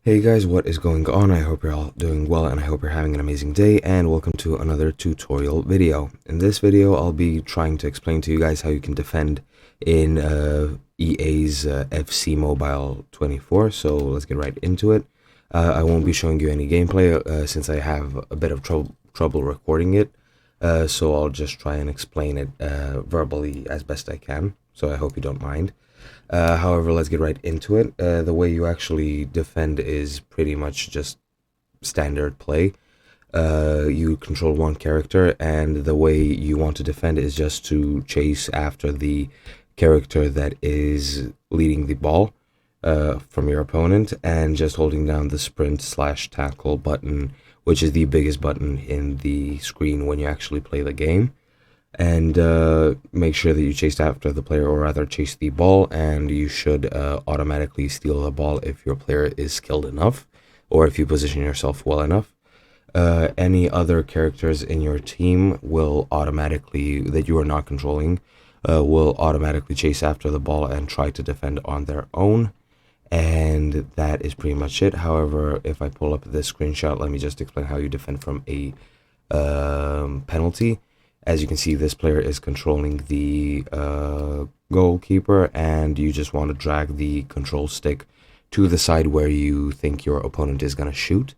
Hey guys, what is going on? I hope you're all doing well and I hope you're having an amazing day, and welcome to another tutorial video. In this video, I'll be trying to explain to you guys how you can defend in EA's FC Mobile 24, so let's get right into it. I won't be showing you any gameplay since I have a bit of trouble recording it, so I'll just try and explain it verbally as best I can, so I hope you don't mind. However, let's get right into it. The way you actually defend is pretty much just standard play. You control one character, and the way you want to defend is just to chase after the character that is leading the ball from your opponent, and just holding down the sprint/tackle button, which is the biggest button in the screen when you actually play the game, and make sure that you chase after the player, or rather chase the ball, and you should automatically steal the ball if your player is skilled enough, or if you position yourself well enough. Any other characters in your team will automatically, that you are not controlling, will automatically chase after the ball and try to defend on their own. And that is pretty much it. However, if I pull up this screenshot, let me just explain how you defend from a penalty. As you can see, this player is controlling the goalkeeper, and you just want to drag the control stick to the side where you think your opponent is going to shoot.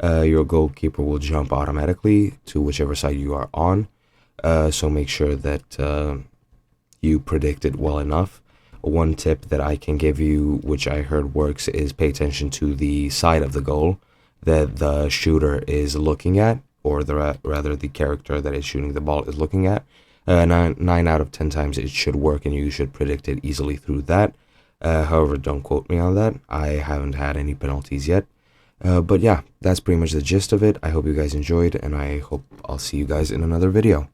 Your goalkeeper will jump automatically to whichever side you are on, so make sure that you predict it well enough. One tip that I can give you, which I heard works, is pay attention to the side of the goal that the shooter is looking at, or rather the character that is shooting the ball is looking at. 9 out of 10 times it should work, and you should predict it easily through that. However, don't quote me on that. I haven't had any penalties yet. But yeah, that's pretty much the gist of it. I hope you guys enjoyed, and I hope I'll see you guys in another video.